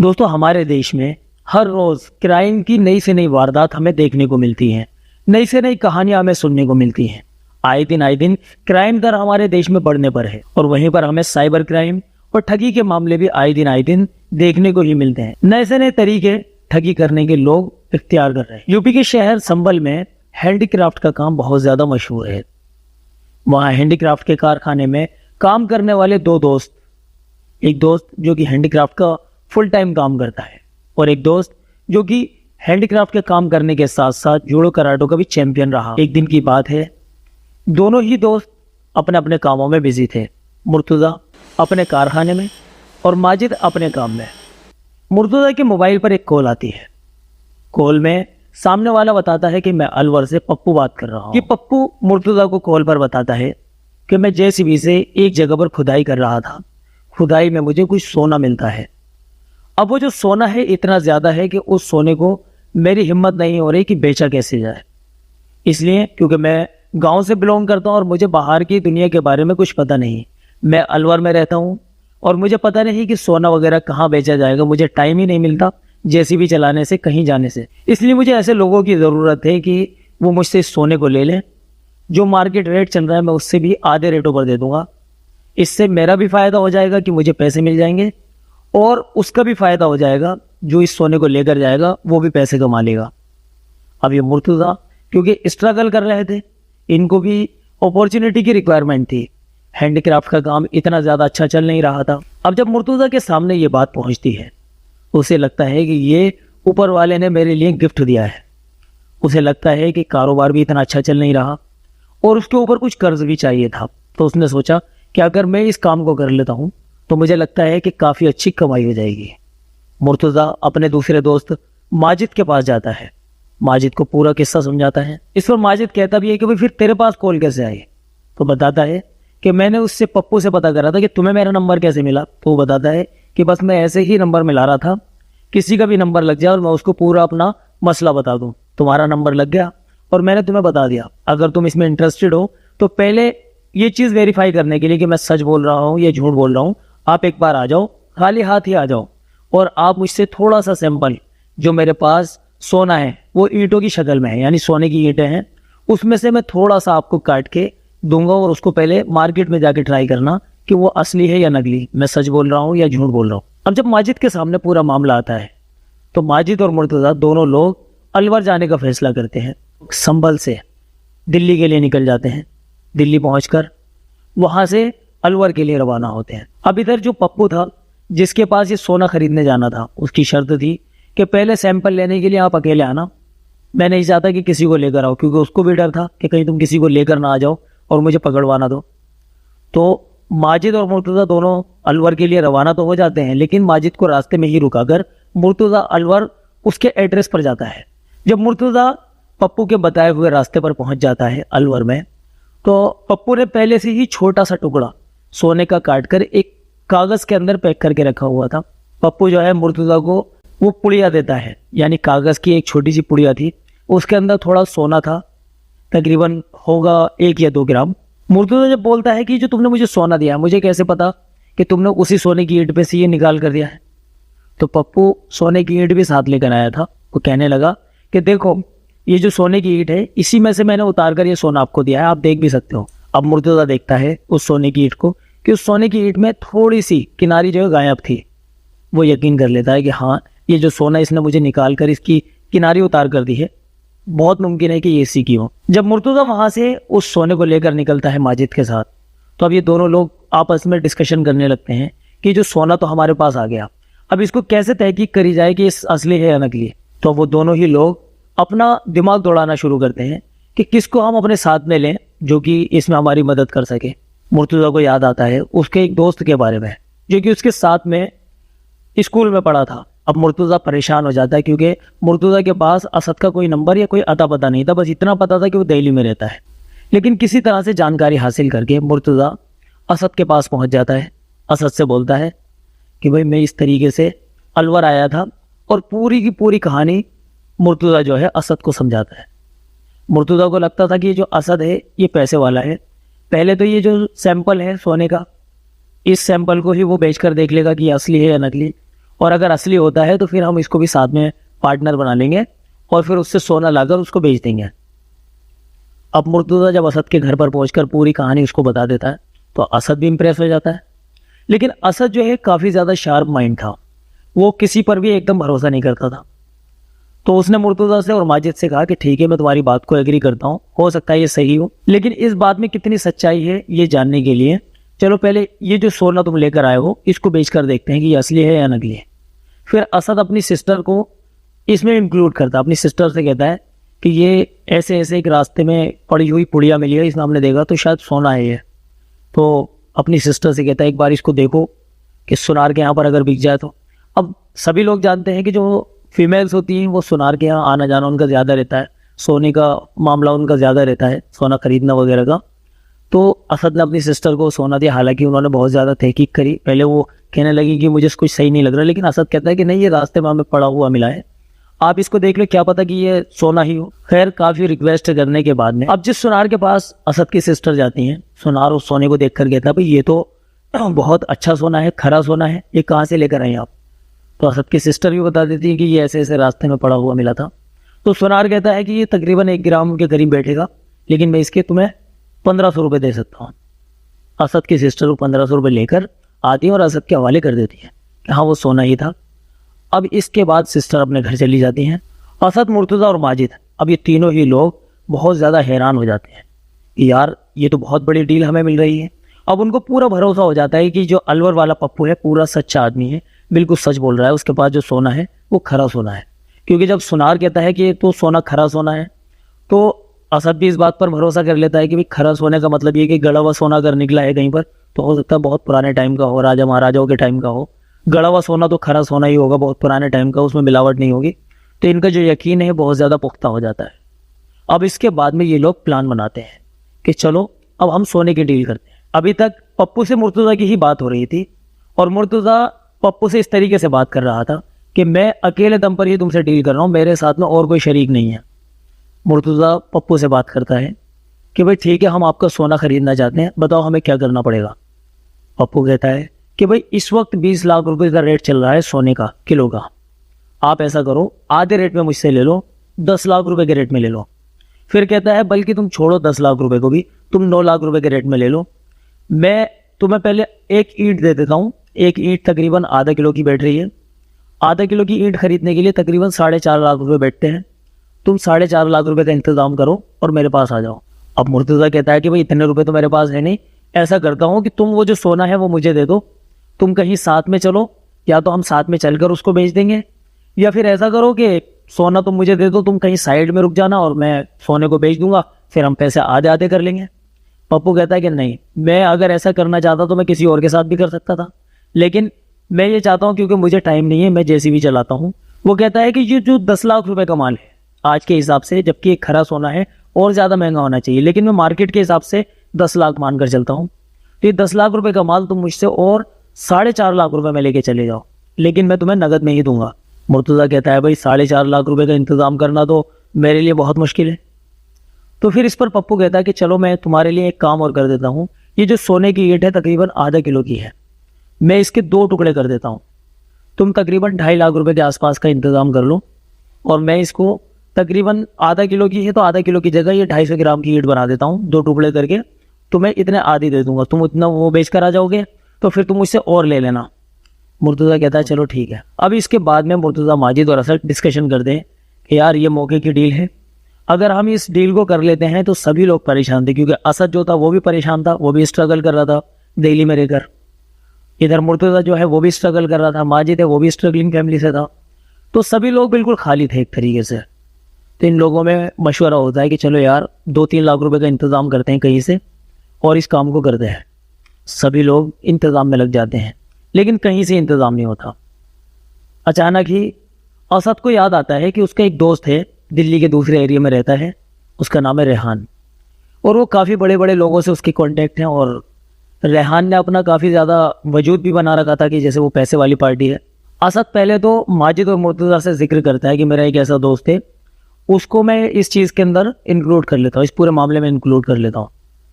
दोस्तों, हमारे देश में हर रोज क्राइम की नई से नई वारदात हमें देखने को मिलती हैं। नई से नई कहानियां हमें सुनने को मिलती हैं। आए दिन क्राइम दर हमारे देश में बढ़ने पर है और वहीं पर हमें साइबर क्राइम और ठगी के मामले भी आए दिन देखने को ही मिलते हैं। नए से नए तरीके ठगी करने के लोग इख्तियार कर रहे हैं। यूपी के शहर संभल में हैंडीक्राफ्ट का काम बहुत ज्यादा मशहूर है। वहाँ हैंडीक्राफ्ट के कारखाने में काम करने वाले दो दोस्त, एक दोस्त जो कि हैंडीक्राफ्ट का फुल टाइम काम करता है और एक दोस्त जो कि हैंडीक्राफ्ट के काम करने के साथ साथ जूडो कराटे का भी चैंपियन रहा। एक दिन की बात है, दोनों ही दोस्त अपने अपने कामों में बिजी थे। मुर्तुजा अपने कारखाने में और माजिद अपने काम में। मुर्तुजा के मोबाइल पर एक कॉल आती है। कॉल में सामने वाला बताता है कि मैं अलवर से पप्पू बात कर रहा हूँ। ये पप्पू मुर्तुजा को कॉल पर बताता है कि मैं जेसीबी से एक जगह पर खुदाई कर रहा था। खुदाई में मुझे कुछ सोना मिलता है। अब वो जो सोना है इतना ज़्यादा है कि उस सोने को मेरी हिम्मत नहीं हो रही कि बेचा कैसे जाए। इसलिए क्योंकि मैं गांव से बिलोंग करता हूं और मुझे बाहर की दुनिया के बारे में कुछ पता नहीं। मैं अलवर में रहता हूं और मुझे पता नहीं कि सोना वगैरह कहाँ बेचा जाएगा। मुझे टाइम ही नहीं मिलता जेसीबी चलाने से, कहीं जाने से। इसलिए मुझे ऐसे लोगों की ज़रूरत है कि वो मुझसे इस सोने को ले लें। जो मार्केट रेट चल रहा है मैं उससे भी आधे रेटों पर दे दूँगा। इससे मेरा भी फ़ायदा हो जाएगा कि मुझे पैसे मिल जाएंगे और उसका भी फ़ायदा हो जाएगा, जो इस सोने को लेकर जाएगा वो भी पैसे कमा लेगा। अब ये मुर्तुजा क्योंकि स्ट्रगल कर रहे थे, इनको भी अपॉर्चुनिटी की रिक्वायरमेंट थी। हैंडीक्राफ्ट का काम इतना ज़्यादा अच्छा चल नहीं रहा था। अब जब मुर्तुजा के सामने ये बात पहुंचती है, उसे लगता है कि ये ऊपर वाले ने मेरे लिए गिफ्ट दिया है। उसे लगता है कि कारोबार भी इतना अच्छा चल नहीं रहा और उसके ऊपर कुछ कर्ज भी चाहिए था। तो उसने सोचा कि अगर मैं इस काम को कर लेता हूँ तो मुझे लगता है कि काफ़ी अच्छी कमाई हो जाएगी। मुर्तुजा अपने दूसरे दोस्त माजिद के पास जाता है। माजिद को पूरा किस्सा समझाता है। इस पर माजिद कहता भी है कि भाई फिर तेरे पास कॉल कैसे आई? तो बताता है कि मैंने उससे पप्पू से पता करा था कि तुम्हें मेरा नंबर कैसे मिला। तो वो बताता है कि बस मैं ऐसे ही नंबर मिला रहा था, किसी का भी नंबर लग जाए और मैं उसको पूरा अपना मसला बता दूँ। तुम्हारा नंबर लग गया और मैंने तुम्हें बता दिया। अगर तुम इसमें इंटरेस्टेड हो तो पहले ये चीज़ वेरीफाई करने के लिए कि मैं सच बोल रहा हूँ या झूठ बोल रहा हूँ, आप एक बार आ जाओ, खाली हाथ ही आ जाओ और आप मुझसे थोड़ा सा सैंपल, जो मेरे पास सोना है वो ईंटों की शक्ल में है, यानी सोने की ईंटें हैं, उसमें से मैं थोड़ा सा आपको काट के दूंगा और उसको पहले मार्केट में जाके ट्राई करना कि वो असली है या नकली, मैं सच बोल रहा हूँ या झूठ बोल रहा हूँ। अब जब माजिद के सामने पूरा मामला आता है तो माजिद और मुर्तुजा दोनों लोग अलवर जाने का फैसला करते हैं। संभल से दिल्ली के लिए निकल जाते हैं। दिल्ली पहुँचकर वहाँ से अलवर के लिए रवाना होते हैं। अब इधर जो पप्पू था जिसके पास ये सोना खरीदने जाना था, उसकी शर्त थी कि पहले सैंपल लेने के लिए आप अकेले आना। मैं नहीं चाहता कि किसी को लेकर आओ, क्योंकि उसको भी डर था कि कहीं तुम किसी को लेकर ना आ जाओ और मुझे पकड़वाना दो। तो माजिद और मुर्तुजा दोनों अलवर के लिए रवाना तो हो जाते हैं, लेकिन माजिद को रास्ते में ही रुकाकर मुर्तुजा अलवर उसके एड्रेस पर जाता है। जब मुर्तुजा पप्पू के बताए हुए रास्ते पर पहुंच जाता है अलवर में, तो पप्पू ने पहले से ही छोटा सा टुकड़ा सोने का काट कर एक कागज़ के अंदर पैक करके रखा हुआ था। पप्पू जो है मुर्तुजा को वो पुड़िया देता है, यानी कागज़ की एक छोटी सी पुड़िया थी, उसके अंदर थोड़ा सोना था, तकरीबन होगा 1 या 2 ग्राम। मुर्तुजा जब बोलता है कि जो तुमने मुझे सोना दिया, मुझे कैसे पता कि तुमने उसी सोने की ईंट पे से ये निकाल कर दिया है? तो पप्पू सोने की ईंट भी साथ लेकर आया था। वो कहने लगा कि देखो, ये जो सोने की ईंट है इसी में से मैंने उतार कर ये सोना आपको दिया है, आप देख भी सकते हो। अब मुर्तुजा देखता है उस सोने की ईंट को कि उस सोने की ईंट में थोड़ी सी किनारी जो है गायब थी। वो यकीन कर लेता है कि हाँ, ये जो सोना इसने मुझे निकाल कर इसकी किनारी उतार कर दी है, बहुत मुमकिन है कि ये इसी की हो। जब मुर्तुजा वहाँ से उस सोने को लेकर निकलता है माजिद के साथ, तो अब ये दोनों लोग आपस में डिस्कशन करने लगते हैं कि जो सोना तो हमारे पास आ गया, अब इसको कैसे तहकीक करी जाए कि इस असली है या नकली। तो वो दोनों ही लोग अपना दिमाग दौड़ाना शुरू करते हैं कि किसको हम अपने साथ में लें जो कि इसमें हमारी मदद कर सके। मुर्तुजा को याद आता है उसके एक दोस्त के बारे में जो कि उसके साथ में स्कूल में पढ़ा था। अब मुर्तुजा परेशान हो जाता है क्योंकि मुर्तुजा के पास असद का कोई नंबर या कोई अता पता नहीं था, बस इतना पता था कि वो दिल्ली में रहता है। लेकिन किसी तरह से जानकारी हासिल करके मुर्तुजा असद के पास पहुंच जाता है। असद से बोलता है कि भाई मैं इस तरीके से अलवर आया था, और पूरी की पूरी कहानी मुर्तुजा जो है असद को समझाता है। मुर्तुजा को लगता था कि ये जो असद है ये पैसे वाला है। पहले तो ये जो सैंपल है सोने का, इस सैंपल को ही वो बेचकर देख लेगा कि ये असली है या नकली, और अगर असली होता है तो फिर हम इसको भी साथ में पार्टनर बना लेंगे और फिर उससे सोना लाकर उसको बेच देंगे। अब मुर्तज़ा जब असद के घर पर पहुंचकर पूरी कहानी उसको बता देता है तो असद भी इम्प्रेस हो जाता है। लेकिन असद जो है काफ़ी ज़्यादा शार्प माइंड था, वो किसी पर भी एकदम भरोसा नहीं करता था। तो उसने मुर्तज़ा से और माजिद से कहा कि ठीक है, मैं तुम्हारी बात को एग्री करता हूँ, हो सकता है ये सही हो, लेकिन इस बात में कितनी सच्चाई है ये जानने के लिए चलो पहले ये जो सोना तुम लेकर आए हो इसको बेच कर देखते हैं कि ये असली है या नकली है। फिर असद अपनी सिस्टर को इसमें इंक्लूड करता है, अपनी सिस्टर से कहता है कि ये ऐसे ऐसे एक रास्ते में पड़ी हुई पुड़िया मिली है, इसमें हमने देखा तो शायद सोना है ये। तो अपनी सिस्टर से कहता है एक बार इसको देखो कि सुनार के यहाँ पर अगर बिक जाए तो। अब सभी लोग जानते हैं कि जो फीमेल्स होती हैं वो सुनार के यहाँ आना जाना उनका ज़्यादा रहता है, सोने का मामला उनका ज़्यादा रहता है, सोना खरीदना वगैरह का। तो असद ने अपनी सिस्टर को सोना दिया, हालांकि उन्होंने बहुत ज़्यादा तहकीक करी। पहले वो कहने लगी कि मुझे कुछ सही नहीं लग रहा, लेकिन असद कहता है कि नहीं, ये रास्ते में हमें पड़ा हुआ मिला है, आप इसको देख लो, क्या पता कि ये सोना ही हो। खैर काफ़ी रिक्वेस्ट करने के बाद में अब जिस सुनार के पास असद की सिस्टर जाती हैं, सुनार उस सोने को देख कर कहता है भाई ये तो बहुत अच्छा सोना है, खरा सोना है, ये कहाँ से लेकर आए आप। तो असद की सिस्टर भी बता देती है कि ये ऐसे ऐसे रास्ते में पड़ा हुआ मिला था। तो सुनार कहता है कि ये तकरीबन 1 ग्राम के करीब बैठेगा, लेकिन मैं इसके तुम्हें 1500 रुपये दे सकता हूँ। असद की सिस्टर को 1500 रुपये लेकर आती है और असद के हवाले कर देती है कि हाँ वो सोना ही था। अब इसके बाद सिस्टर अपने घर चली जाती हैं। असद, मुर्तज़ा और माजिद, अब ये तीनों ही लोग बहुत ज़्यादा हैरान हो जाते हैं कि यार ये तो बहुत बड़ी डील हमें मिल रही है। अब उनको पूरा भरोसा हो जाता है कि जो अलवर वाला पप्पू है पूरा सच्चा आदमी है, बिल्कुल सच बोल रहा है, उसके पास जो सोना है वो खरा सोना है। क्योंकि जब सुनार कहता है कि तो सोना खरा सोना है तो असद भी इस बात पर भरोसा कर लेता है कि भाई खरा सोने का मतलब ये कि गड़ा हुआ सोना अगर निकला है कहीं पर तो हो सकता है बहुत पुराने टाइम का हो, राजा महाराजाओं के टाइम का हो। गड़ा हुआ सोना तो खरा सोना ही होगा, बहुत पुराने टाइम का, उसमें मिलावट नहीं होगी। तो इनका जो यकीन है बहुत ज़्यादा पुख्ता हो जाता है। अब इसके बाद में ये लोग प्लान बनाते हैं कि चलो अब हम सोने की डील करते हैं। अभी तक पप्पू से मुर्तज़ा की ही बात हो रही थी और मुर्तज़ा पप्पू से इस तरीके से बात कर रहा था कि मैं अकेले दम पर ही तुमसे डील कर रहा हूँ, मेरे साथ में और कोई शरीक नहीं है। मुर्तज़ा पप्पू से बात करता है कि भाई ठीक है, हम आपका सोना खरीदना चाहते हैं, बताओ हमें क्या करना पड़ेगा। पप्पू कहता है कि भाई इस वक्त 20 लाख रुपए का रेट चल रहा है सोने का किलो का, आप ऐसा करो आधे रेट में मुझसे ले लो, 10 लाख रुपए के रेट में ले लो। फिर कहता है बल्कि तुम छोड़ो 10 लाख रुपए को भी, तुम 9 लाख रुपए के रेट में ले लो। मैं तुम्हें पहले एक ईंट दे देता हूँ, एक ईंट तकरीबन आधा किलो की बैठ रही है। आधा किलो की ईंट खरीदने के लिए तकरीबन 4.5 लाख रुपए बैठते हैं। तुम 4.5 लाख रुपए का इंतजाम करो और मेरे पास आ जाओ। अब मुर्तज़ा कहता है कि भाई इतने रुपए तो मेरे पास है नहीं, ऐसा करता हूँ कि तुम वो जो सोना है वो मुझे दे दो, तुम कहीं साथ में चलो, या तो हम साथ में चलकर उसको बेच देंगे, या फिर ऐसा करो कि सोना तुम मुझे दे दो, तुम कहीं साइड में रुक जाना और मैं सोने को बेच दूंगा, फिर हम पैसे आधे आधे कर लेंगे। पप्पू कहता है कि नहीं, मैं अगर ऐसा करना चाहता तो मैं किसी और के साथ भी कर सकता था, लेकिन मैं ये चाहता हूँ क्योंकि मुझे टाइम नहीं है, मैं जेसीबी चलाता हूँ। वो कहता है कि ये जो 10 लाख रुपए का माल है आज के हिसाब से, जबकि एक खरा सोना है और ज़्यादा महंगा होना चाहिए, लेकिन मैं मार्केट के हिसाब से 10 लाख मानकर चलता हूँ, तो ये 10 लाख रुपए का माल तुम मुझसे और 4.5 लाख रुपए में लेके चले जाओ, लेकिन मैं तुम्हें नगद में ही दूंगा। मुर्तज़ा कहता है भाई 4.5 लाख रुपए का इंतजाम करना तो मेरे लिए बहुत मुश्किल है। तो फिर इस पर पप्पू कहता है कि चलो मैं तुम्हारे लिए एक काम और कर देता हूँ, ये जो सोने की ईंट है तकरीबन आधा किलो की है, मैं इसके 2 टुकड़े कर देता हूँ, तुम तकरीबन 2.5 लाख रुपए के आसपास का इंतजाम कर लो, और मैं इसको तकरीबन आधा किलो की है तो आधा किलो की जगह ये 250 ग्राम की ईंट बना देता हूँ, 2 टुकड़े करके तुम्हें इतने आधी दे दूंगा, तुम इतना वो बेच कर आ जाओगे तो फिर तुम मुझसे और ले लेना। मुर्तज़ा कहता है चलो ठीक है। अब इसके बाद में मुर्तज़ा, माजिद और असद डिस्कशन करते हैं कि यार ये मौके की डील है, अगर हम इस डील को कर लेते हैं तो सभी लोग परेशान थे, क्योंकि असद जो था वो भी परेशान था, वो भी स्ट्रगल कर रहा था दिल्ली में रहकर, इधर मुर्तज़ा जो है वो भी स्ट्रगल कर रहा था, माजिद है वो भी स्ट्रगलिंग फैमिली से था, तो सभी लोग बिल्कुल खाली थे एक तरीके से। तो इन लोगों में मशवरा होता है कि चलो यार 2-3 लाख रुपए का इंतज़ाम करते हैं कहीं से और इस काम को करते हैं। सभी लोग इंतज़ाम में लग जाते हैं, लेकिन कहीं से इंतज़ाम नहीं होता। अचानक ही असद को याद आता है कि उसका एक दोस्त है, दिल्ली के दूसरे एरिया में रहता है, उसका नाम है रेहान, और वो काफ़ी बड़े बड़े लोगों से उसके कॉन्टेक्ट हैं, और रेहान ने अपना काफ़ी ज़्यादा वजूद भी बना रखा था कि जैसे वो पैसे वाली पार्टी है। असद पहले तो माजिद और मुर्तज़ा से जिक्र करता है कि मेरा एक ऐसा दोस्त है, उसको मैं इस चीज़ के अंदर इंक्लूड कर लेता हूँ, इस पूरे मामले में इंक्लूड कर लेता हूँ।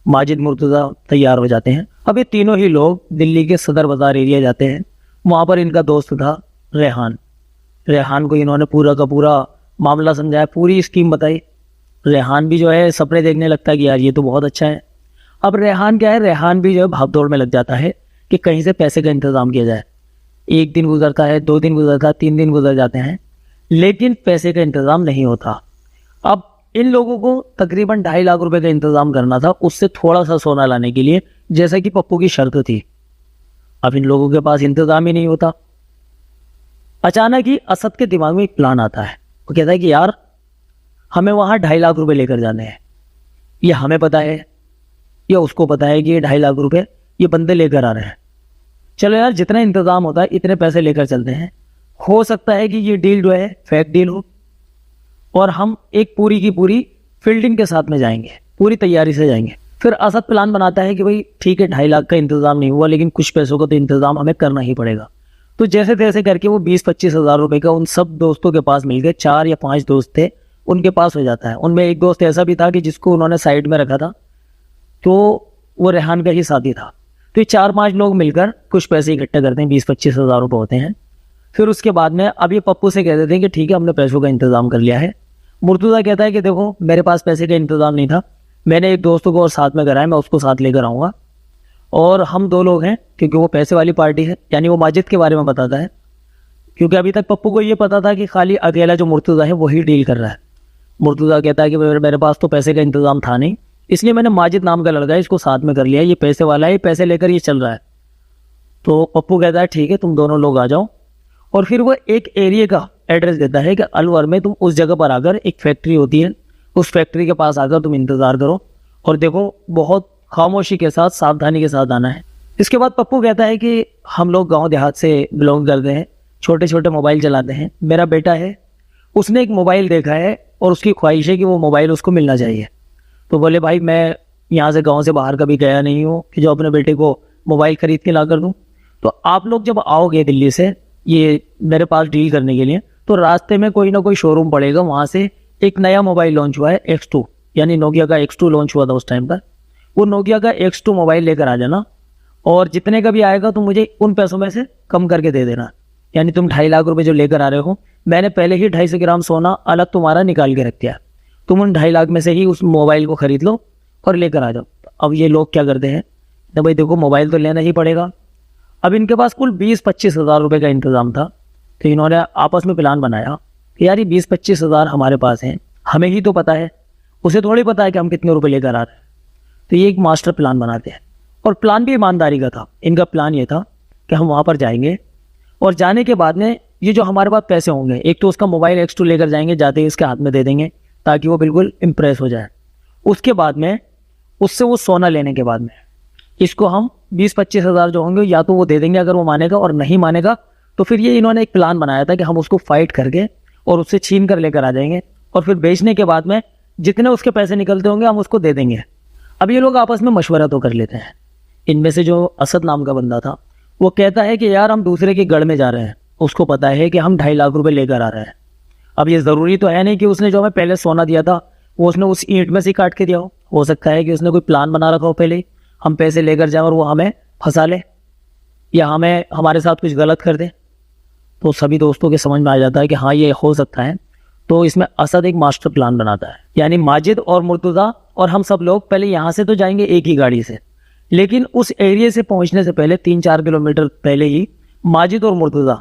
माजिद, मुर्तज़ा तैयार हो जाते हैं। अब ये तीनों ही लोग दिल्ली के सदर बाज़ार एरिया जाते हैं, वहाँ पर इनका दोस्त था रेहान। रेहान को इन्होंने पूरा का पूरा मामला समझाया, पूरी स्कीम बताई। रेहान भी जो है सपने देखने लगता है कि यार ये तो बहुत अच्छा है। अब रेहान क्या है, रेहान भी जो है भाग दौड़ में लग जाता है कि कहीं से पैसे का इंतजाम किया जाए। एक दिन गुजरता है, 2 दिन गुजरता है, 3 दिन गुजर जाते हैं, लेकिन पैसे का इंतजाम नहीं होता। अब इन लोगों को तकरीबन 2.5 लाख रुपए का इंतजाम करना था, उससे थोड़ा सा सोना लाने के लिए, जैसा कि पप्पू की शर्त थी। अब इन लोगों के पास इंतजाम ही नहीं होता। अचानक ही असद के दिमाग में एक प्लान आता है। वो कहता है कि यार हमें वहां 2.5 लाख रुपए लेकर जाने हैं। ये हमें पता है या उसको पता है कि ये 2.5 लाख रुपए ये बंदे लेकर आ रहे हैं। चलो यार जितना इंतजाम होता है इतने पैसे लेकर चलते हैं। हो सकता है कि ये डील जो है फेक डील हो और हम एक पूरी की पूरी फील्डिंग के साथ में जाएंगे, पूरी तैयारी से जाएंगे। फिर असद प्लान बनाता है कि भाई ठीक है 2.5 लाख का इंतजाम नहीं हुआ, लेकिन कुछ पैसों का तो इंतजाम हमें करना ही पड़ेगा। तो जैसे तैसे करके वो 20-25 हज़ार रुपए का उन सब दोस्तों के पास मिल गए। 4 या 5 दोस्त थे, उनके पास हो जाता है। उनमें एक दोस्त ऐसा भी था कि जिसको उन्होंने साइड में रखा था, तो वो रेहान का ही साथी था। तो ये 4-5 लोग मिलकर कुछ पैसे इकट्ठे करते हैं, 20-25 हज़ार रुपये होते हैं। फिर उसके बाद में अब ये पप्पू से कह देते हैं कि ठीक है हमने पैसों का इंतजाम कर लिया है। मुर्तुज़ा कहता है कि देखो मेरे पास पैसे का इंतजाम नहीं था, मैंने एक दोस्तों को और साथ में कराया, मैं उसको साथ लेकर आऊँगा और हम 2 लोग हैं, क्योंकि वो पैसे वाली पार्टी है। यानी वो माजिद के बारे में बताता है, क्योंकि अभी तक पप्पू को ये पता था कि खाली अकेला जो मुर्तुज़ा है वही डील कर रहा है। मुर्तुज़ा कहता है कि मेरे पास तो पैसे का इंतजाम था नहीं, इसलिए मैंने माजिद नाम का लड़का है इसको साथ में कर लिया, ये पैसे वाला है, ये पैसे लेकर ये चल रहा है। तो पप्पू कहता है ठीक है तुम दोनों लोग आ जाओ। और फिर वो एक एरिया का एड्रेस देता है कि अलवर में तुम उस जगह पर आकर, एक फैक्ट्री होती है, उस फैक्ट्री के पास आकर तुम इंतज़ार करो और देखो बहुत खामोशी के साथ, सावधानी के साथ आना है। इसके बाद पप्पू कहता है कि हम लोग गांव देहात से बिलोंग करते हैं, छोटे छोटे मोबाइल चलाते हैं। मेरा बेटा है, उसने एक मोबाइल देखा है और उसकी ख्वाहिश है कि वो मोबाइल उसको मिलना चाहिए। तो बोले भाई मैं यहाँ से गांव से बाहर कभी गया नहीं हूँ कि जो अपने बेटे को मोबाइल खरीद के ला कर दूँ। तो आप लोग जब आओगे दिल्ली से ये मेरे पास डील करने के लिए, तो रास्ते में कोई ना कोई शोरूम पड़ेगा, वहाँ से एक नया मोबाइल लॉन्च हुआ है X2, यानी नोकिया का X2 लॉन्च हुआ था उस टाइम पर। वो नोकिया का X2 मोबाइल लेकर आ जाना और जितने का भी आएगा तो मुझे उन पैसों में से कम करके दे देना। यानी तुम 2.5 लाख रुपए जो लेकर आ रहे हो, मैंने पहले ही 250 ग्राम सोना अलग तुम्हारा निकाल के रख दिया, तुम उन 2.5 लाख में से ही उस मोबाइल को खरीद लो और लेकर आ जाओ। अब ये लोग क्या करते हैं, तो भाई देखो मोबाइल तो लेना ही पड़ेगा। अब इनके पास कुल 20-25 हज़ार रुपये का इंतज़ाम था। तो इन्होंने आपस में प्लान बनाया कि यार ये 20-25 हज़ार हमारे पास हैं, हमें ही तो पता है, उसे थोड़ी पता है कि हम कितने रुपए लेकर आ रहे हैं। तो ये एक मास्टर प्लान बनाते हैं और प्लान भी ईमानदारी का था। इनका प्लान ये था कि हम वहाँ पर जाएंगे और जाने के बाद में ये जो हमारे पास पैसे होंगे, एक तो उसका मोबाइल X2 लेकर जाएंगे, जाते ही इसके हाथ में दे देंगे ताकि वो बिल्कुल इम्प्रेस हो जाए। उसके बाद में उससे वो सोना लेने के बाद में इसको हम 20-25 हज़ार जो होंगे या तो वो दे देंगे अगर वो मानेगा, और नहीं मानेगा तो फिर ये इन्होंने एक प्लान बनाया था कि हम उसको फाइट करके और उससे छीन कर लेकर आ जाएंगे और फिर बेचने के बाद में जितने उसके पैसे निकलते होंगे हम उसको दे देंगे। अब ये लोग आपस में मशवरा तो कर लेते हैं। इनमें से जो असद नाम का बंदा था वो कहता है कि यार हम दूसरे के गढ़ में जा रहे हैं, उसको पता है कि हम 2.5 लाख रुपए लेकर आ रहे हैं। अब ये ज़रूरी तो है नहीं कि उसने जो हमें पहले सोना दिया था वो उसने उस ईंट में से काट के दिया हो सकता है कि उसने कोई प्लान बना रखा हो पहले ही, हम पैसे लेकर जाएं और वो हमें फंसा ले या हमें हमारे साथ कुछ गलत कर दे। तो सभी दोस्तों के समझ में आ जाता है कि हाँ ये हो सकता है। तो इसमें असद एक मास्टर प्लान बनाता है, यानी माजिद और मुर्तुज़ा और हम सब लोग पहले यहाँ से तो जाएंगे एक ही गाड़ी से, लेकिन उस एरिया से पहुँचने से पहले 3-4 किलोमीटर पहले ही माजिद और मुर्तुज़ा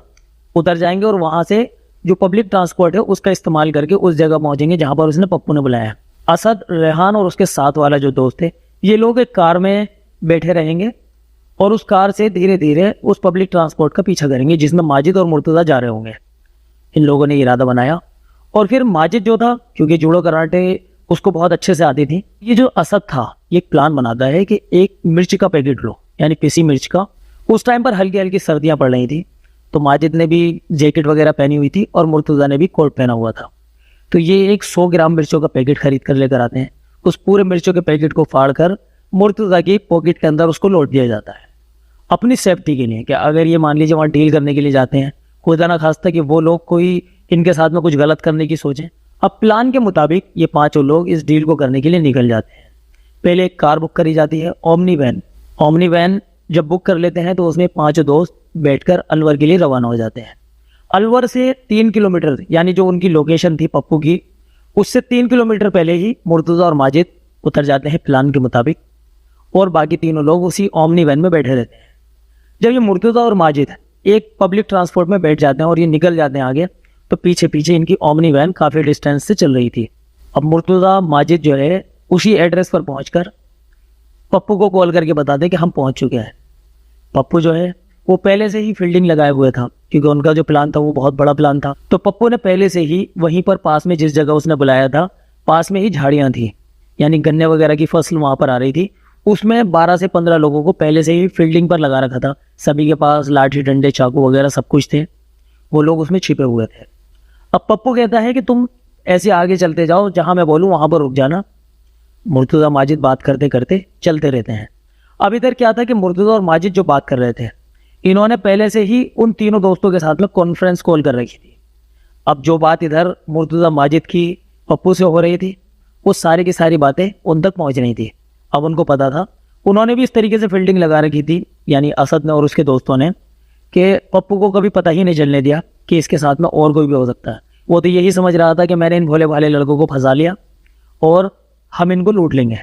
उतर जाएंगे और वहाँ से जो पब्लिक ट्रांसपोर्ट है उसका इस्तेमाल करके उस जगह पहुँचेंगे जहाँ पर उसने पप्पू ने बुलाया है। असद, रेहान और उसके साथ वाला जो दोस्त है, ये लोग एक कार में बैठे रहेंगे और उस कार से धीरे धीरे उस पब्लिक ट्रांसपोर्ट का पीछा करेंगे जिसमें माजिद और मुर्तुज़ा जा रहे होंगे। इन लोगों ने इरादा बनाया और फिर माजिद जो था, क्योंकि जूडो कराटे उसको बहुत अच्छे से आती थी, ये जो असद था ये एक प्लान बनाता है कि एक मिर्च का पैकेट लो, यानी पिसी मिर्च का। उस टाइम पर हल्की हल्की सर्दियाँ पड़ रही थी, तो माजिद ने भी जैकेट वगैरह पहनी हुई थी और मुर्तुज़ा ने भी कोट पहना हुआ था। तो ये एक 100 ग्राम मिर्चों का पैकेट खरीद कर लेकर आते हैं। उस पूरे मिर्चों के पैकेट को फाड़ कर मुर्तुज़ा की पॉकेट के अंदर उसको लोड दिया जाता है अपनी सेफ्टी के लिए, कि अगर ये मान लीजिए वहाँ डील करने के लिए जाते हैं, खुदा ना खास्ता कि वो लोग कोई इनके साथ में कुछ गलत करने की सोचें। अब प्लान के मुताबिक ये 5 लोग इस डील को करने के लिए निकल जाते हैं। पहले एक कार बुक करी जाती है, ओमनी वैन। ओमनी वैन जब बुक कर लेते हैं तो उसमें 5 दोस्त बैठकर अलवर के लिए रवाना हो जाते हैं। अलवर से 3 किलोमीटर, यानी जो उनकी लोकेशन थी पप्पू की, उससे 3 किलोमीटर पहले ही मुर्तुज़ा और माजिद उतर जाते हैं प्लान के मुताबिक, और बाकी तीनों लोग उसी ओमनी वैन में बैठे रहते हैं। जब ये मुर्तुज़ा और माजिद एक पब्लिक ट्रांसपोर्ट में बैठ जाते हैं और ये निकल जाते हैं आगे, तो पीछे पीछे इनकी ओमनी वैन काफ़ी डिस्टेंस से चल रही थी। अब मुर्तुज़ा माजिद जो है उसी एड्रेस पर पहुंचकर पप्पू को कॉल करके बताते कि हम पहुंच चुके हैं। पप्पू जो है वो पहले से ही फील्डिंग लगाए हुए था, क्योंकि उनका जो प्लान था वो बहुत बड़ा प्लान था। तो पप्पू ने पहले से ही वहीं पर पास में जिस जगह उसने बुलाया था, पास में ही झाड़ियाँ थी, यानी गन्ने वगैरह की फसल वहाँ पर आ रही थी। उसमें 12 से 15 लोगों को पहले से ही फील्डिंग पर लगा रखा था। सभी के पास लाठी डंडे चाकू वगैरह सब कुछ थे, वो लोग उसमें छिपे हुए थे। अब पप्पू कहता है कि तुम ऐसे आगे चलते जाओ, जहाँ मैं बोलूँ वहाँ पर रुक जाना। मुर्तुज़ा माजिद बात करते करते चलते रहते हैं। अब इधर क्या था कि मुर्तुज़ा और माजिद जो बात कर रहे थे, इन्होंने पहले से ही उन तीनों दोस्तों के साथ में कॉन्फ्रेंस कॉल कर रखी थी। अब जो बात इधर मुर्तुज़ा माजिद की पप्पू से हो रही थी, वो सारी की सारी बातें उन तक पहुंच रही थी। अब उनको पता था, उन्होंने भी इस तरीके से फील्डिंग लगा रखी थी, यानी असद ने और उसके दोस्तों ने, कि पप्पू को कभी पता ही नहीं चलने दिया कि इसके साथ में और कोई भी हो सकता है। वो तो यही समझ रहा था कि मैंने इन भोले भाले लड़कों को फंसा लिया और हम इनको लूट लेंगे।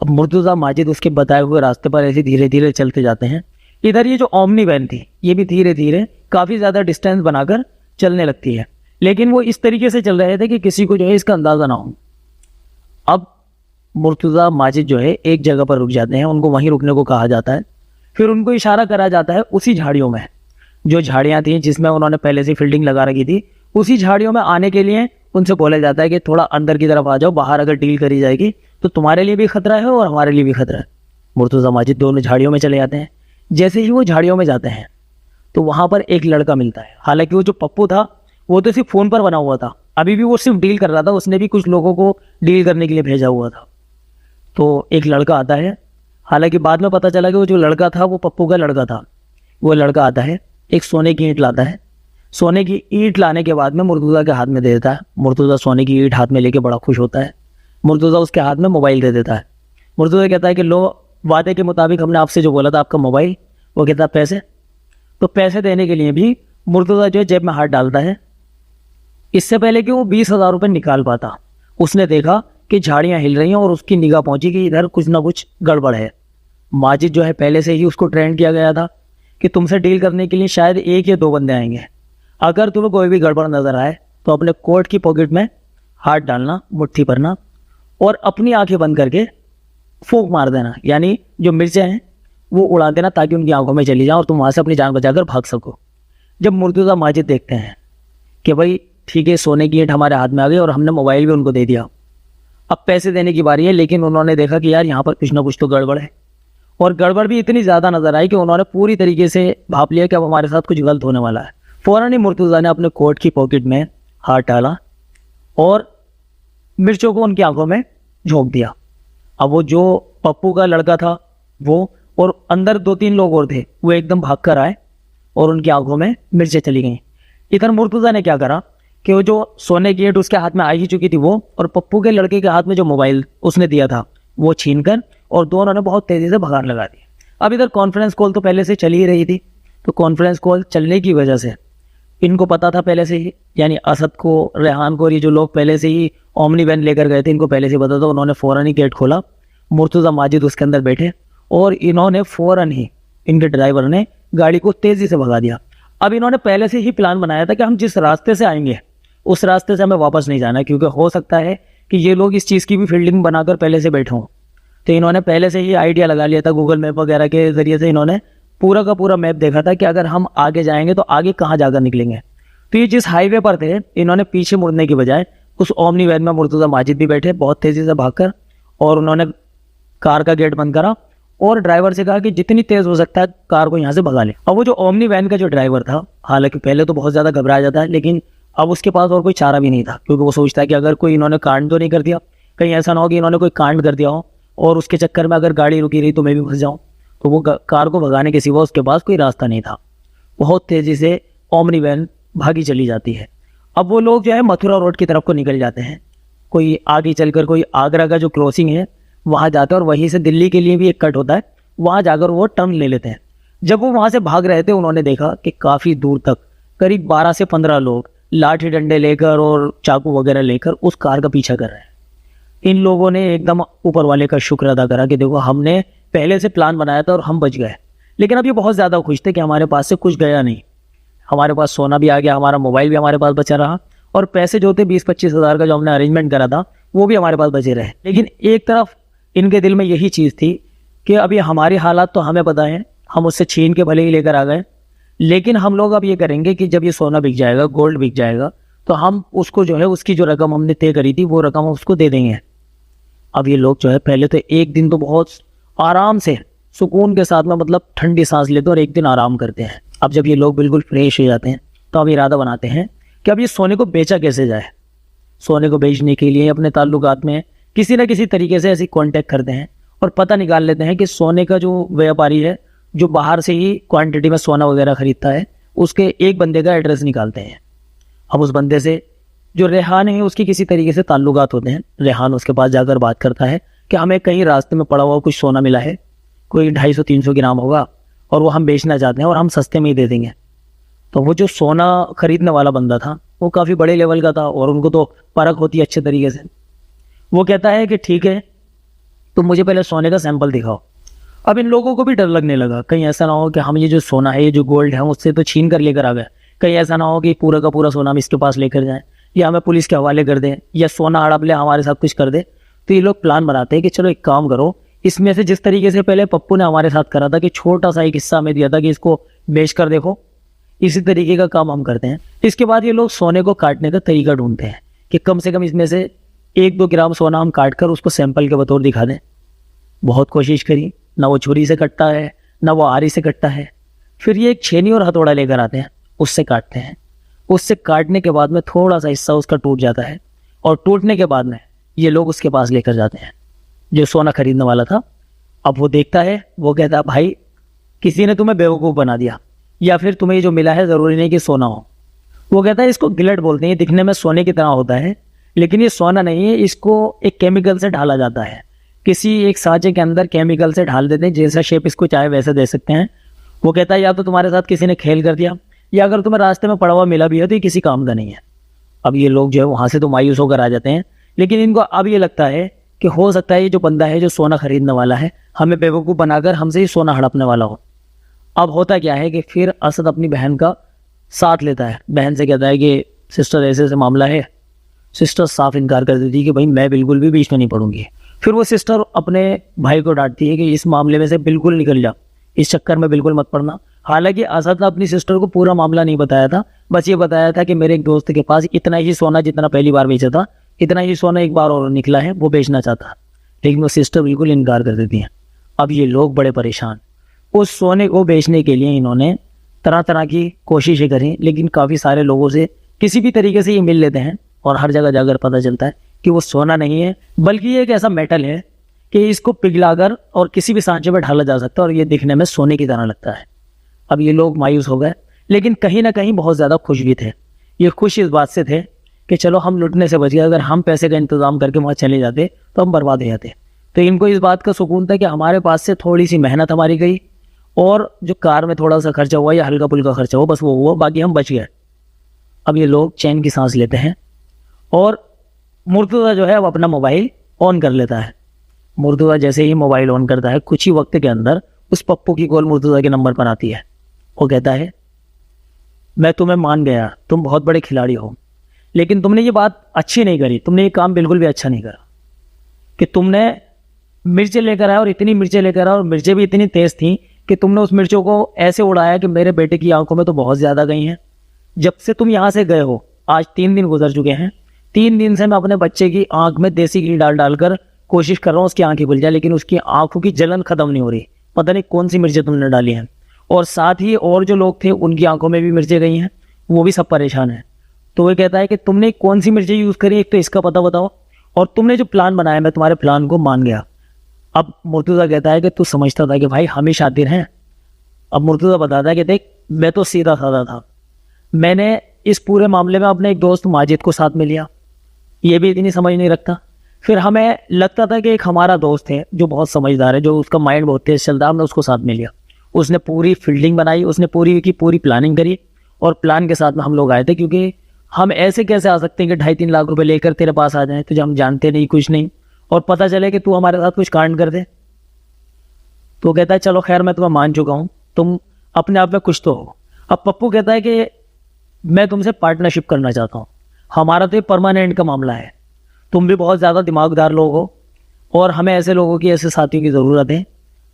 अब मुर्तुज़ा माजिद उसके बताए हुए रास्ते पर ऐसे धीरे धीरे चलते जाते हैं। इधर ये जो ओमनी वैन थी, ये भी धीरे धीरे काफ़ी ज़्यादा डिस्टेंस बनाकर चलने लगती है, लेकिन वो इस तरीके से चल रहे थे कि किसी को जो है इसका अंदाज़ा ना हो। अब मुर्तुज़ा माजिद जो है एक जगह पर रुक जाते हैं, उनको वहीं रुकने को कहा जाता है। फिर उनको इशारा करा जाता है उसी झाड़ियों में, जो झाड़ियाँ थी जिसमें उन्होंने पहले से फील्डिंग लगा रखी थी, उसी झाड़ियों में आने के लिए उनसे बोला जाता है कि थोड़ा अंदर की तरफ आ जाओ, बाहर अगर डील करी जाएगी तो तुम्हारे लिए भी खतरा है और हमारे लिए भी खतरा है। मुर्तुज़ा माजिद दोनों झाड़ियों में चले जाते हैं। जैसे ही वो झाड़ियों में जाते हैं तो वहाँ पर एक लड़का मिलता है। हालांकि वो जो पप्पू था वो तो सिर्फ फ़ोन पर बना हुआ था, अभी भी वो सिर्फ डील कर रहा था, उसने भी कुछ लोगों को डील करने के लिए भेजा हुआ था। तो एक लड़का आता है, हालांकि बाद में पता चला कि वो जो लड़का था वो पप्पू का लड़का था। वो लड़का आता है, एक सोने की ईंट लाता है। सोने की ईंट लाने के बाद में मुर्तुज़ा के हाथ में दे देता है। मुर्तुज़ा सोने की ईंट हाथ में लेके बड़ा खुश होता है। मुर्तुज़ा उसके हाथ में मोबाइल दे देता है। मुर्तुज़ा कहता है कि लो, वादे के मुताबिक हमने आपसे जो बोला था आपका मोबाइल। वो कहता है पैसे। तो पैसे देने के लिए भी मुर्तुज़ा जो है जेब में हाथ डालता है। इससे पहले कि वो 20,000 रुपये निकाल पाता, उसने देखा कि झाड़ियाँ हिल रही हैं और उसकी निगाह पहुंची कि इधर कुछ ना कुछ गड़बड़ है। माजिद जो है पहले से ही उसको ट्रेंड किया गया था कि तुमसे डील करने के लिए शायद 1 या 2 बंदे आएंगे। अगर तुम्हें कोई भी गड़बड़ नज़र आए तो अपने कोट की पॉकेट में हाथ डालना, मुट्ठी भरना और अपनी आंखें बंद करके फूंक मार देना, यानी जो मिर्चें हैं वो उड़ा देना ताकि उनकी आंखों में चली जाए और तुम वहाँ से अपनी जान बचाकर भाग सको। जब मुर्तुज़ा माजिद देखते हैं कि भाई ठीक है, सोने की ईंट हमारे हाथ में आ गई और हमने मोबाइल भी उनको दे दिया, अब पैसे देने की बारी है, लेकिन उन्होंने देखा कि यार यहाँ पर कुछ ना कुछ तो गड़बड़ है। और गड़बड़ भी इतनी ज़्यादा नज़र आई कि उन्होंने पूरी तरीके से भाप लिया कि अब हमारे साथ कुछ गलत होने वाला है। फ़ौरन ही मुर्तुज़ा ने अपने कोट की पॉकेट में हाथ डाला और मिर्चों को उनकी आंखों में झोंक दिया। अब वो जो पप्पू का लड़का था वो और अंदर 2-3 लोग और थे, वो एकदम भाग कर आए और उनकी आंखों में मिर्चें चली गईं। इधर मुर्तुज़ा ने क्या करा कि वो जो सोने की ईंट उसके हाथ में आ ही चुकी थी वो, और पप्पू के लड़के के हाथ में जो मोबाइल उसने दिया था वो छीनकर और दोनों ने बहुत तेज़ी से भगाड़ लगा दी। अब इधर कॉन्फ्रेंस कॉल तो पहले से चल ही रही थी, तो कॉन्फ्रेंस कॉल चलने की वजह से इनको पता था पहले से ही, यानी असद को, रेहान को और ये जो लोग पहले से ही ओमनी वैन लेकर गए थे, इनको पहले से पता था। उन्होंने फ़ौरन ही गेट खोला, मुर्तुज़ा माजिद उसके अंदर बैठे और इन्होंने फ़ौरन ही, इनके ड्राइवर ने गाड़ी को तेज़ी से भगा दिया। अब इन्होंने पहले से ही प्लान बनाया था कि हम जिस रास्ते से आएंगे उस रास्ते से हमें वापस नहीं जाना, क्योंकि हो सकता है कि ये लोग इस चीज़ की भी फील्डिंग बनाकर पहले से बैठे हों। तो इन्होंने पहले से ही आइडिया लगा लिया था, गूगल मैप वगैरह के ज़रिए से इन्होंने पूरा का पूरा मैप देखा था कि अगर हम आगे जाएंगे तो आगे कहाँ जाकर निकलेंगे। तो ये जिस हाईवे पर थे, इन्होंने पीछे मुड़ने की बजाय उस ओमनी वैन में मुर्तुज़ा माजिद भी बैठे बहुत तेज़ी से भागकर, और उन्होंने कार का गेट बंद करा और ड्राइवर से कहा कि जितनी तेज़ हो सकता है कार को यहाँ से भगा ले। अब वो जो ओमनी वैन का जो ड्राइवर था, हालांकि पहले तो बहुत ज़्यादा घबराया जाता है, लेकिन अब उसके पास और कोई चारा भी नहीं था, क्योंकि वो सोचता है कि अगर कोई इन्होंने कांड तो नहीं कर दिया, कहीं ऐसा ना हो कि इन्होंने कोई कांड कर दिया हो और उसके चक्कर में अगर गाड़ी रुकी रही तो मैं भी फंस जाऊँ। तो वो कार को भगाने के सिवा उसके पास कोई रास्ता नहीं था। बहुत तेज़ी से ओमनी वैन भागी चली जाती है। अब वो लोग जो है मथुरा रोड की तरफ को निकल जाते हैं। कोई आगे चलकर कोई आगरा का जो क्रॉसिंग है वहाँ जाते हैं और वहीं से दिल्ली के लिए भी एक कट होता है, वहाँ जाकर वो टर्न ले लेते हैं। जब वो वहाँ से भाग रहे थे, उन्होंने देखा कि काफ़ी दूर तक करीब 12 से 15 लोग लाठी डंडे लेकर और चाकू वगैरह लेकर उस कार का पीछा कर रहे हैं। इन लोगों ने एकदम ऊपर वाले का शुक्र अदा करा कि देखो हमने पहले से प्लान बनाया था और हम बच गए। लेकिन अब ये बहुत ज़्यादा खुश थे कि हमारे पास से कुछ गया नहीं, हमारे पास सोना भी आ गया, हमारा मोबाइल भी हमारे पास बचा रहा और पैसे जो थे 20-25 हज़ार का जो हमने अरेंजमेंट करा था वो भी हमारे पास बचे रहे। लेकिन एक तरफ इनके दिल में यही चीज़ थी कि अभी हमारी हालात तो हमें पता है, हम उससे छीन के भले ही लेकर आ गए, लेकिन हम लोग अब ये करेंगे कि जब ये सोना बिक जाएगा, गोल्ड बिक जाएगा, तो हम उसको जो है उसकी जो रकम हमने तय करी थी वो रकम हम उसको दे देंगे। अब ये लोग जो है पहले तो एक दिन तो बहुत आराम से सुकून के साथ में मतलब ठंडी सांस लेते हैं और एक दिन आराम करते हैं। अब जब ये लोग बिल्कुल फ्रेश हो जाते हैं तो अब इरादा बनाते हैं कि अब ये सोने को बेचा कैसे जाए। सोने को बेचने के लिए अपने ताल्लुकात में किसी न किसी तरीके से ऐसी कांटेक्ट करते हैं और पता निकाल लेते हैं कि सोने का जो व्यापारी है जो बाहर से ही क्वांटिटी में सोना वगैरह खरीदता है, उसके एक बंदे का एड्रेस निकालते हैं। अब उस बंदे से जो रेहान है उसकी किसी तरीके से ताल्लुकात होते हैं। रेहान उसके पास जाकर बात करता है कि हमें कहीं रास्ते में पड़ा हुआ कुछ सोना मिला है, कोई 250-300 ग्राम होगा और वो हम बेचना चाहते हैं और हम सस्ते में ही दे देंगे। तो वो जो सोना खरीदने वाला बंदा था वो काफ़ी बड़े लेवल का था और उनको तो परख होती है अच्छे तरीके से। वो कहता है कि ठीक है, तुम मुझे पहले सोने का सैंपल दिखाओ। अब इन लोगों को भी डर लगने लगा, कहीं ऐसा ना हो कि हम ये जो सोना है, ये जो गोल्ड है, उससे तो छीन कर लेकर आ गए, कहीं ऐसा ना हो कि पूरा का पूरा सोना हम इसके पास लेकर जाएं या हमें पुलिस के हवाले कर दें या सोना हड़प ले हमारे साथ कुछ कर दे। तो ये लोग प्लान बनाते हैं कि चलो एक काम करो, इसमें से जिस तरीके से पहले पप्पू ने हमारे साथ करा था कि छोटा सा एक हिस्सा हमें दिया था कि इसको बेच कर देखो, इसी तरीके का काम हम करते हैं। इसके बाद ये लोग सोने को काटने का तरीका ढूंढते हैं कि कम से कम इसमें से 1-2 ग्राम सोना हम काट कर उसको सैंपल के बतौर दिखा दें। बहुत कोशिश करी, ना वो छुरी से कटता है ना वो आरी से कटता है। फिर ये एक छेनी और हथौड़ा लेकर आते हैं, उससे काटते हैं। उससे काटने के बाद में थोड़ा सा हिस्सा उसका टूट जाता है और टूटने के बाद में ये लोग उसके पास लेकर जाते हैं जो सोना खरीदने वाला था। अब वो देखता है, वो कहता है भाई किसी ने तुम्हें बेवकूफ़ बना दिया या फिर तुम्हें ये जो मिला है ज़रूरी नहीं कि सोना हो। वो कहता है इसको गिलट बोलते हैं, दिखने में सोने की तरह होता है लेकिन ये सोना नहीं है, इसको एक केमिकल से ढाला जाता है, किसी एक साँचे के अंदर केमिकल से ढाल देते हैं, जैसा शेप इसको चाहे वैसे दे सकते हैं। वो कहता है या तो तुम्हारे साथ किसी ने खेल कर दिया या अगर तुम्हें रास्ते में पड़ा हुआ मिला भी है तो ये किसी काम का नहीं है। अब ये लोग जो है वहाँ से तो मायूस होकर आ जाते हैं, लेकिन इनको अब ये लगता है कि हो सकता है ये जो बंदा है जो सोना खरीदने वाला है हमें बेवकूफ़ बनाकर हमसे ही सोना हड़पने वाला हो। अब होता क्या है कि फिर असद अपनी बहन का साथ लेता है, बहन से कहता है कि सिस्टर ऐसे ऐसे मामला है। सिस्टर साफ इनकार कर देती है कि भाई मैं बिल्कुल भी बीच में नहीं पड़ूंगी। फिर वो सिस्टर अपने भाई को डांटती है कि इस मामले में से बिल्कुल निकल जा, इस चक्कर में बिल्कुल मत पड़ना। हालांकि असद ने अपनी सिस्टर को पूरा मामला नहीं बताया था, बस ये बताया था कि मेरे एक दोस्त के पास इतना ही सोना जितना पहली बार बेचा था, इतना ही सोना एक बार और निकला है, वो बेचना चाहता। लेकिन वो सिस्टर बिल्कुल इनकार कर देती हैं। अब ये लोग बड़े परेशान। उस सोने को बेचने के लिए इन्होंने तरह तरह की कोशिशें करी, लेकिन काफ़ी सारे लोगों से किसी भी तरीके से ये मिल लेते हैं और हर जगह जाकर पता चलता है कि वो सोना नहीं है बल्कि ये एक ऐसा मेटल है कि इसको पिघलाकर और किसी भी सांचे में ढाला जा सकता है और ये दिखने में सोने की तरह लगता है। अब ये लोग मायूस हो गए, लेकिन कहीं ना कहीं बहुत ज़्यादा खुश भी थे। ये खुश इस बात से थे कि चलो हम लुटने से बच गए, अगर हम पैसे का इंतज़ाम करके वहाँ चले जाते तो हम बर्बाद हो जाते। तो इनको इस बात का सुकून था कि हमारे पास से थोड़ी सी मेहनत हमारी गई और जो कार में थोड़ा सा खर्चा हुआ या हल्का फुल्का खर्चा हुआ बस वो हुआ, बाकी हम बच गए। अब ये लोग चैन की सांस लेते हैं और मुर्तज़ा जो है अब अपना मोबाइल ऑन कर लेता है। मुर्तज़ा जैसे ही मोबाइल ऑन करता है कुछ ही वक्त के अंदर उस पप्पू की कॉल मुर्तज़ा के नंबर पर आती है। वो कहता है मैं तुम्हें मान गया, तुम बहुत बड़े खिलाड़ी हो, लेकिन तुमने ये बात अच्छी नहीं करी, तुमने ये काम बिल्कुल भी अच्छा नहीं करा कि तुमने मिर्चें लेकर आया और इतनी मिर्चें लेकर आया और मिर्चें भी इतनी तेज़ थी कि तुमने उस मिर्चों को ऐसे उड़ाया कि मेरे बेटे की आंखों में तो बहुत ज़्यादा गई हैं। जब से तुम यहाँ से गए हो आज 3 दिन गुजर चुके हैं, 3 दिन से मैं अपने बच्चे की आंख में देसी घी डाल कर कोशिश कर रहा हूँ उसकी आंखें खुल जाए, लेकिन उसकी आंखों की जलन खत्म नहीं हो रही। पता नहीं कौन सी मिर्चें तुमने डाली हैं। और साथ ही और जो लोग थे उनकी आंखों में भी मिर्चें गई हैं, वो भी सब परेशान हैं। तो वो कहता है कि तुमने कौन सी मिर्चें यूज़ करी, एक तो इसका पता बताओ, और तुमने जो प्लान बनाया मैं तुम्हारे प्लान को मान गया। अब मुर्तज़ा कहता है कि तू समझता था कि भाई हम ही शातिर हैं। अब मुर्तज़ा बताता है कि देख मैं तो सीधा साधा था, मैंने इस पूरे मामले में अपने एक दोस्त माजिद को साथ में लिया, ये भी इतनी समझ नहीं रखता। फिर हमें लगता था कि एक हमारा दोस्त है जो बहुत समझदार है, जो उसका माइंड बहुत तेज चलता है, हमने उसको साथ में लिया। उसने पूरी फील्डिंग बनाई, उसने पूरी की पूरी प्लानिंग करी और प्लान के साथ में हम लोग आए थे, क्योंकि हम ऐसे कैसे आ सकते हैं कि 2.5-3 लाख रुपए लेकर तेरे पास आ जाएं, तुझे हम जानते नहीं कुछ नहीं, और पता चले कि तू हमारे साथ कुछ कांड कर दे। तो कहता है चलो खैर मैं तुम्हें मान चुका हूँ, तुम अपने आप में कुछ तो हो। अब पप्पू कहता है कि मैं तुमसे पार्टनरशिप करना चाहता हूँ, हमारा तो ये परमानेंट का मामला है, तुम भी बहुत ज़्यादा दिमागदार लोग हो और हमें ऐसे लोगों की, ऐसे साथियों की ज़रूरत है,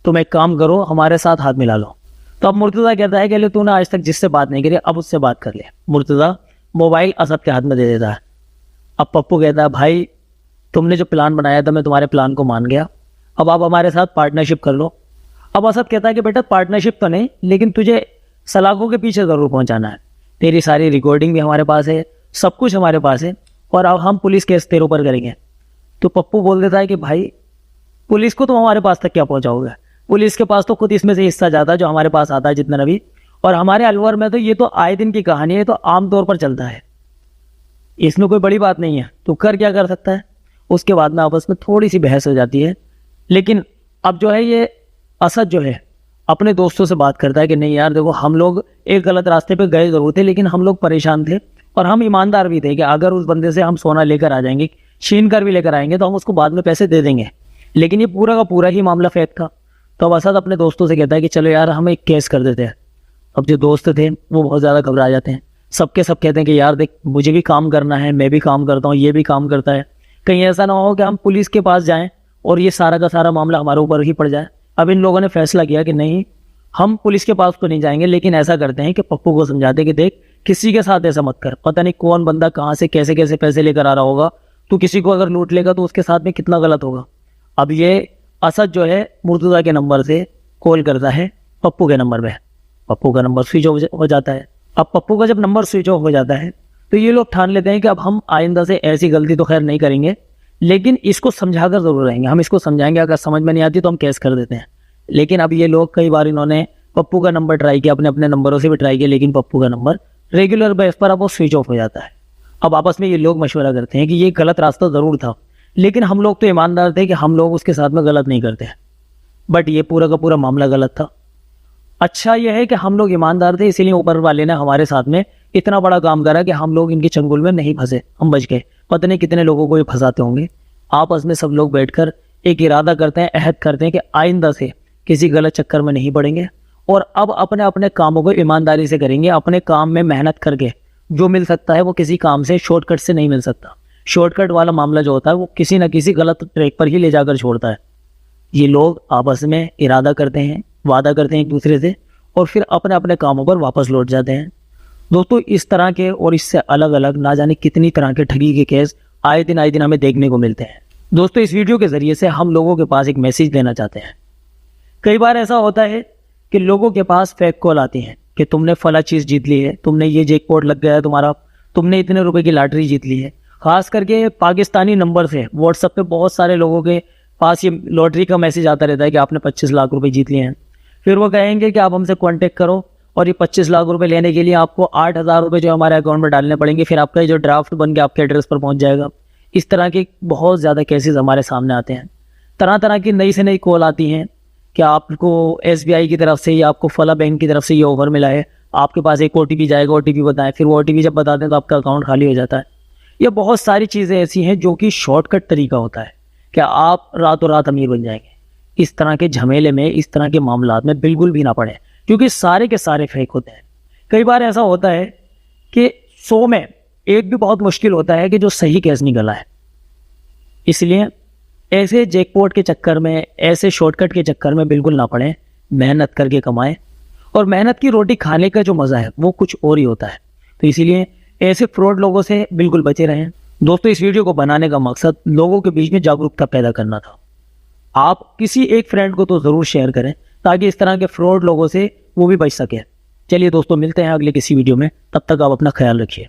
तुम एक काम करो हमारे साथ हाथ मिला लो। तो अब मुर्तज़ा कहता है कि तूने आज तक जिससे बात नहीं करी अब उससे बात कर ले। मुर्तज़ा मोबाइल असद के हाथ में दे देता है। अब पप्पू कहता है भाई तुमने जो प्लान बनाया था मैं तुम्हारे प्लान को मान गया, अब आप हमारे साथ पार्टनरशिप कर लो। अब असद कहता है कि बेटा पार्टनरशिप तो नहीं, लेकिन तुझे सलाखों के पीछे ज़रूर पहुंचाना है, तेरी सारी रिकॉर्डिंग भी हमारे पास है, सब कुछ हमारे पास है, और अब हम पुलिस केस तेरे ऊपर करेंगे। तो पप्पू बोल देता है कि भाई पुलिस को तुम हमारे पास तक क्या पहुंचाओगे, पुलिस के पास तो खुद इसमें से हिस्सा जाता है जो हमारे पास आता है जितना भी, और हमारे अलवर में तो ये तो आए दिन की कहानी है, तो आमतौर पर चलता है, इसमें कोई बड़ी बात नहीं है, तो कर क्या कर सकता है। उसके बाद में आपस में थोड़ी सी बहस हो जाती है, लेकिन अब जो है ये असद जो है अपने दोस्तों से बात करता है कि नहीं यार देखो हम लोग एक गलत रास्ते पे गए जरूर थे, लेकिन हम लोग परेशान थे और हम ईमानदार भी थे कि अगर उस बंदे से हम सोना लेकर आ जाएंगे, छीन कर भी लेकर आएंगे, तो हम उसको बाद में पैसे दे देंगे, लेकिन ये पूरा का पूरा ही मामला फेक था। तो अब असद अपने दोस्तों से कहता है कि चलो यार हम एक केस कर देते हैं। अब जो दोस्त थे वो बहुत ज़्यादा घबरा जाते हैं, सबके सब कहते हैं कि यार देख मुझे भी काम करना है, मैं भी काम करता हूँ, ये भी काम करता है, कहीं ऐसा ना हो कि हम पुलिस के पास जाएं और ये सारा का सारा मामला हमारे ऊपर ही पड़ जाए। अब इन लोगों ने फैसला किया कि नहीं हम पुलिस के पास तो नहीं जाएंगे, लेकिन ऐसा करते हैं कि पप्पू को समझाते कि देख किसी के साथ ऐसा मत कर, पता नहीं कौन बंदा कहाँ से कैसे कैसे पैसे लेकर आ रहा होगा, तो किसी को अगर लूट लेगा तो उसके साथ में कितना गलत होगा। अब ये असद जो है मुर्तज़ा के नंबर से कॉल करता है पप्पू के नंबर पे, पप्पू का नंबर स्विच ऑफ हो जाता है। अब पप्पू का जब नंबर स्विच ऑफ हो जाता है तो ये लोग ठान लेते हैं कि अब हम आइंदा से ऐसी गलती तो खैर नहीं करेंगे, लेकिन इसको समझा कर जरूर रहेंगे, हम इसको समझाएंगे, अगर समझ में नहीं आती तो हम केस कर देते हैं। लेकिन अब ये लोग कई बार इन्होंने पप्पू का नंबर ट्राई किया, अपने अपने नंबरों से भी ट्राई किया, लेकिन पप्पू का नंबर रेगुलर बेस पर अब वो स्विच ऑफ हो जाता है। अब आपस में ये लोग मशवरा करते हैं कि ये गलत रास्ता ज़रूर था, लेकिन हम लोग तो ईमानदार थे कि हम लोग उसके साथ में गलत नहीं करते, बट ये पूरा का पूरा मामला गलत था। अच्छा यह है कि हम लोग ईमानदार थे, इसीलिए ऊपर वाले ने हमारे साथ में इतना बड़ा काम करा कि हम लोग इनके चंगुल में नहीं फंसे, हम बच गए। पता नहीं कितने लोगों को ये फंसाते होंगे। आपस में सब लोग बैठकर एक इरादा करते हैं, अहद करते हैं कि आइंदा से किसी गलत चक्कर में नहीं पड़ेंगे और अब अपने अपने कामों को ईमानदारी से करेंगे, अपने काम में मेहनत करके जो मिल सकता है वो किसी काम से शॉर्टकट से नहीं मिल सकता। शॉर्टकट वाला मामला जो होता है वो किसी न किसी गलत ट्रैक पर ही ले जाकर छोड़ता है। ये लोग आपस में इरादा करते हैं, वादा करते हैं एक दूसरे से, और फिर अपने अपने कामों पर वापस लौट जाते हैं। दोस्तों इस तरह के और इससे अलग अलग ना जाने कितनी तरह के ठगी के केस आए दिन हमें देखने को मिलते हैं। दोस्तों इस वीडियो के जरिए से हम लोगों के पास एक मैसेज देना चाहते हैं। कई बार ऐसा होता है कि लोगों के पास फेक कॉल आती है कि तुमने फला चीज़ जीत ली है, तुमने ये जैकपॉट लग गया है तुम्हारा, तुमने इतने रुपए की लॉटरी जीत ली है। खास करके पाकिस्तानी नंबर से व्हाट्सएप पे बहुत सारे लोगों के पास ये लॉटरी का मैसेज आता रहता है कि आपने 25 लाख रुपए जीत लिए हैं। फिर वो कहेंगे कि आप हमसे कांटेक्ट करो और ये 25 लाख रुपए लेने के लिए आपको 8,000 रुपये जो हमारे अकाउंट में डालने पड़ेंगे, फिर आपका जो ड्राफ्ट बन के आपके एड्रेस पर पहुंच जाएगा। इस तरह के बहुत ज़्यादा केसेस हमारे सामने आते हैं। तरह तरह की नई से नई कॉल आती हैं कि आपको SBI की तरफ से या आपको फला बैंक की तरफ से ये ऑफर मिला है, आपके पास एक OTP जाएगा, OTP बताएं, फिर वो OTP जब बताते हैं तो आपका अकाउंट खाली हो जाता है। ये बहुत सारी चीज़ें ऐसी हैं जो कि शॉर्टकट तरीका होता है कि आप रातों रात अमीर बन जाएंगे। इस तरह के झमेले में, इस तरह के मामलात में बिल्कुल भी ना पड़े, क्योंकि सारे के सारे फेक होते हैं। कई बार ऐसा होता है कि 100 में एक भी बहुत मुश्किल होता है कि जो सही केस निकला है। इसलिए ऐसे जैकपॉट के चक्कर में, ऐसे शॉर्टकट के चक्कर में बिल्कुल ना पड़े, मेहनत करके कमाएं, और मेहनत की रोटी खाने का जो मज़ा है वो कुछ और ही होता है। तो इसीलिए ऐसे फ्रॉड लोगों से बिल्कुल बचे रहें। दोस्तों इस वीडियो को बनाने का मकसद लोगों के बीच में जागरूकता पैदा करना था। आप किसी एक फ्रेंड को तो ज़रूर शेयर करें ताकि इस तरह के फ्रॉड लोगों से वो भी बच सके। चलिए दोस्तों मिलते हैं अगले किसी वीडियो में, तब तक आप अपना ख्याल रखिए।